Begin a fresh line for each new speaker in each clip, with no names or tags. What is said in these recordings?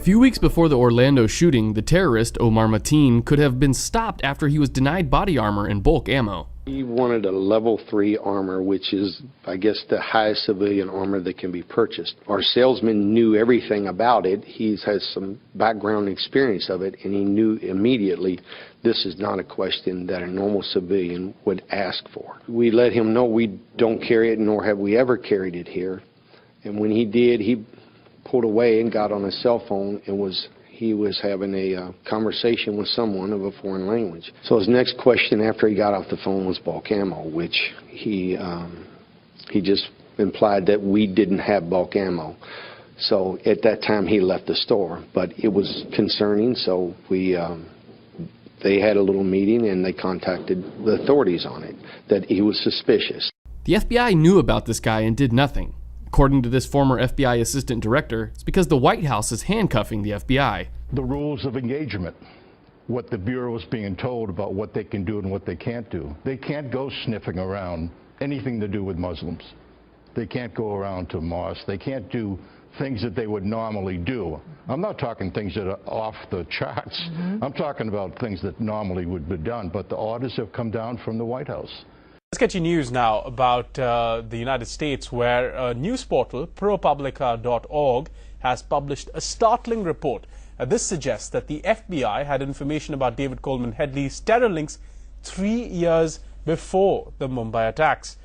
A few weeks before the Orlando shooting, the terrorist, Omar Mateen, could have been stopped after he was denied body armor and bulk ammo.
He wanted a level 3 armor, which is, I guess, the highest civilian armor that can be purchased. Our salesman knew everything about it. He has some background experience of it, and he knew immediately this is not a question that a normal civilian would ask for. We let him know we don't carry it, nor have we ever carried it here. And when he did, he pulled away and got on his cell phone and he was having a conversation with someone of a foreign language. So his next question after he got off the phone was bulk ammo, which he just implied that we didn't have bulk ammo. So at that time he left the store, but it was concerning, so they had a little meeting and they contacted the authorities on it, that he was suspicious.
The FBI knew about this guy and did nothing. According to this former FBI assistant director, it's because the White House is handcuffing the FBI.
The rules of engagement, what the Bureau is being told about what they can do and what they can't do. They can't go sniffing around anything to do with Muslims. They can't go around to mosques. They can't do things that they would normally do. I'm not talking things that are off the charts. I'm talking about things that normally would be done, but the orders have come down from the White House.
Let's get you news now about the United States, where a news portal, ProPublica.org, has published a startling report. This suggests that the FBI had information about David Coleman Headley's terror links 3 years before the Mumbai attacks.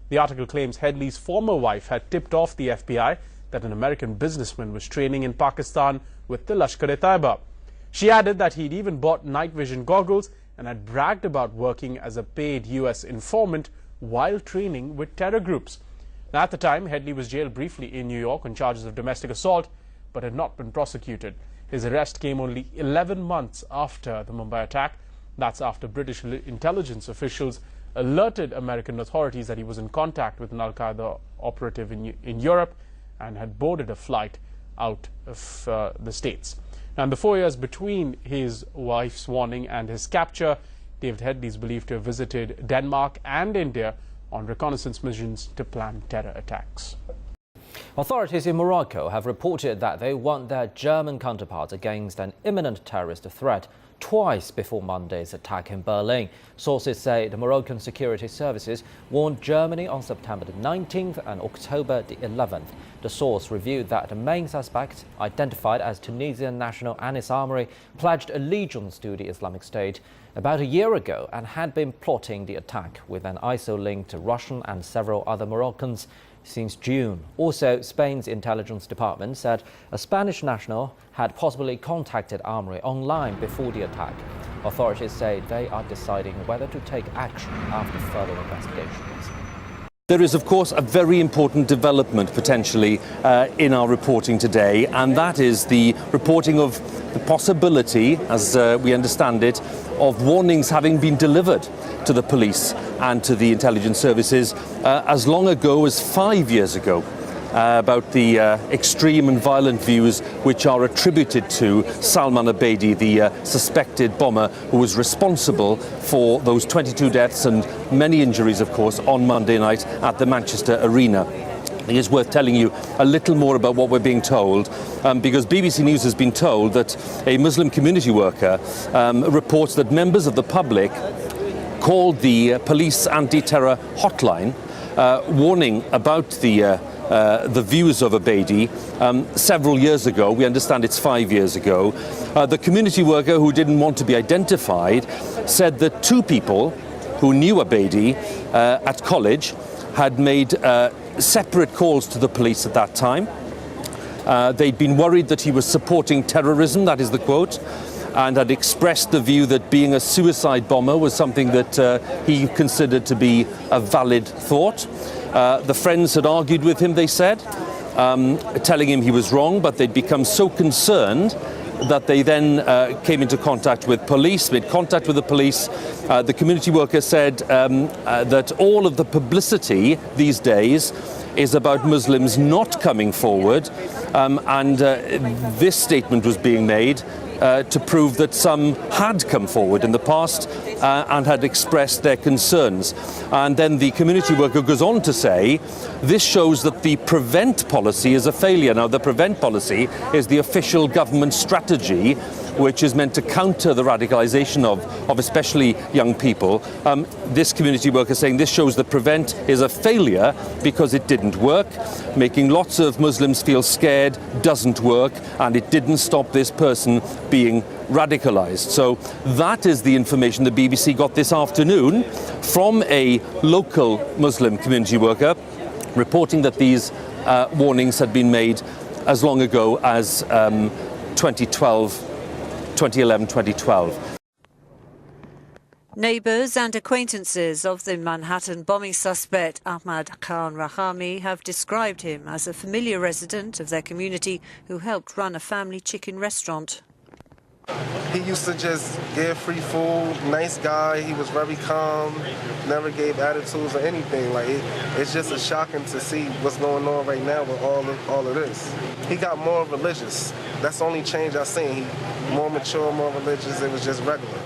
The article claims Headley's former wife had tipped off the FBI that an American businessman was training in Pakistan with the Lashkar-e-Taiba. She added that he'd even bought night vision goggles and had bragged about working as a paid U.S. informant while training with terror groups. Now, at the time, Headley was jailed briefly in New York on charges of domestic assault, but had not been prosecuted. His arrest came only 11 months after the Mumbai attack. That's after British intelligence officials alerted American authorities that he was in contact with an al-Qaeda operative in Europe and had boarded a flight out of the States. Now, in the 4 years between his wife's warning and his capture, David Headley is believed to have visited Denmark and India on reconnaissance missions to plan terror attacks.
Authorities in Morocco have reported that they warned their German counterparts against an imminent terrorist threat twice before Monday's attack in Berlin. Sources say the Moroccan security services warned Germany on September the 19th and October the 11th. The source revealed that the main suspect, identified as Tunisian national Anis Amri, pledged allegiance to the Islamic State about a year ago and had been plotting the attack with an ISIL link to Russian and several other Moroccans since June. Also, Spain's intelligence department said a Spanish national had possibly contacted Amri online before the attack. Authorities say they are deciding whether to take action after further investigations.
There is, of course, a very important development potentially in our reporting today, and that is the reporting of the possibility, as we understand it, of warnings having been delivered to the police and to the intelligence services as long ago as 5 years ago about the extreme and violent views which are attributed to Salman Abedi, the suspected bomber who was responsible for those 22 deaths and many injuries, of course, on Monday night at the Manchester Arena. It is worth telling you a little more about what we're being told, because BBC News has been told that a Muslim community worker reports that members of the public called the police anti-terror hotline, warning about the views of Abedi several years ago. We understand it's 5 years ago. The community worker, who didn't want to be identified, said that 2 people who knew Abedi at college had made separate calls to the police at that time. They'd been worried that he was supporting terrorism, that is the quote, and had expressed the view that being a suicide bomber was something that he considered to be a valid thought. The friends had argued with him, they said, telling him he was wrong, but they'd become so concerned that they then came into contact with police, made contact with the police. The community worker said that all of the publicity these days is about Muslims not coming forward, and this statement was being made to prove that some had come forward in the past and had expressed their concerns. And then the community worker goes on to say, this shows that the PREVENT policy is a failure. Now, the PREVENT policy is the official government strategy which is meant to counter the radicalisation of especially young people. This community worker saying this shows that PREVENT is a failure because it didn't work. Making lots of Muslims feel scared doesn't work, and it didn't stop this person being radicalised. So that is the information the BBC got this afternoon from a local Muslim community worker reporting that these warnings had been made as long ago as 2011-2012.
Neighbours and acquaintances of the Manhattan bombing suspect Ahmad Khan Rahami have described him as a familiar resident of their community who helped run a family chicken restaurant.
He used to just give free food, nice guy, he was very calm, never gave attitudes or anything. Like it's just shocking to see what's going on right now with all of this. He got more religious. That's the only change I've seen. He more mature, more religious, it was just regular.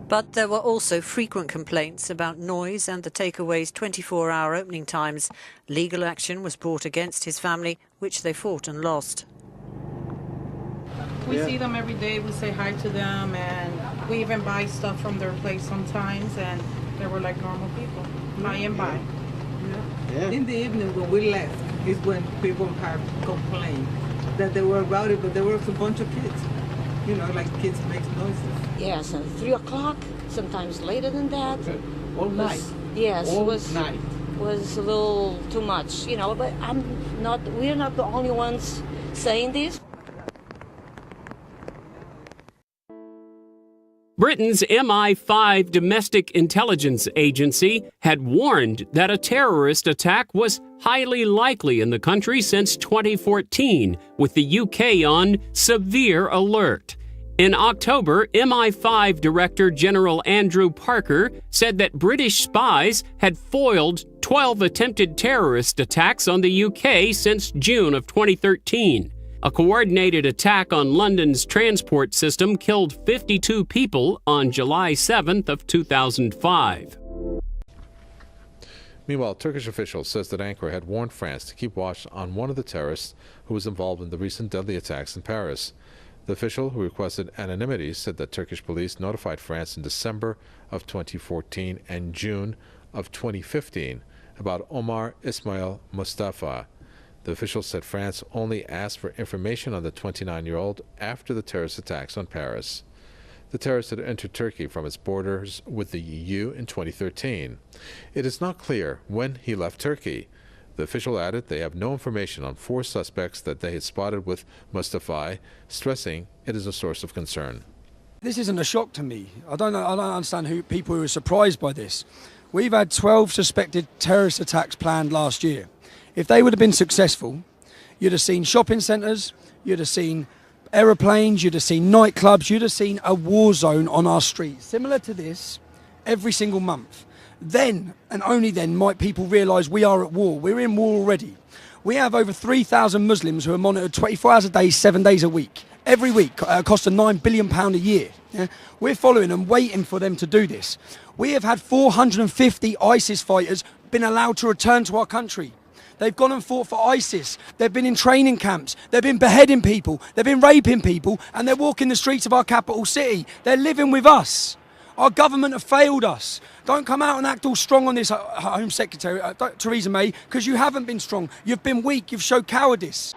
But there were also frequent complaints about noise and the takeaway's 24-hour opening times. Legal action was brought against his family, which they fought and lost.
We see them every day, we say hi to them, and we even buy stuff from their place sometimes, and they were like normal people, buy and buy.
Yeah. In the evening when we left is when people have complained that they were about it, but there was a bunch of kids. You know, like kids make noises.
Yes, and 3 o'clock, sometimes later than that.
All night.
Yes,
all
was
night.
Was a little too much, you know. But we're not the only ones saying this.
Britain's MI5 domestic intelligence agency had warned that a terrorist attack was highly likely in the country since 2014, with the UK on severe alert. In October, MI5 Director General Andrew Parker said that British spies had foiled 12 attempted terrorist attacks on the UK since June of 2013. A coordinated attack on London's transport system killed 52 people on July 7th of 2005.
Meanwhile, Turkish officials says that Ankara had warned France to keep watch on one of the terrorists who was involved in the recent deadly attacks in Paris. The official, who requested anonymity, said that Turkish police notified France in December of 2014 and June of 2015 about Omar Ismail Mustafa. The official said France only asked for information on the 29-year-old after the terrorist attacks on Paris. The terrorist had entered Turkey from its borders with the EU in 2013. It is not clear when he left Turkey. The official added they have no information on 4 suspects that they had spotted with Mustafa, stressing it is a source of concern.
This isn't a shock to me. I don't understand people who are surprised by this. We've had 12 suspected terrorist attacks planned last year. If they would have been successful, you'd have seen shopping centres, you'd have seen aeroplanes, you'd have seen nightclubs, you'd have seen a war zone on our streets, similar to this, every single month. Then, and only then, might people realise we are at war. We're in war already. We have over 3,000 Muslims who are monitored 24 hours a day, 7 days a week. Every week, costs a £9 billion a year. Yeah? We're following and waiting for them to do this. We have had 450 ISIS fighters been allowed to return to our country. They've gone and fought for ISIS. They've been in training camps. They've been beheading people. They've been raping people. And they're walking the streets of our capital city. They're living with us. Our government have failed us. Don't come out and act all strong on this, Home Secretary, Theresa May, because you haven't been strong. You've been weak. You've showed cowardice.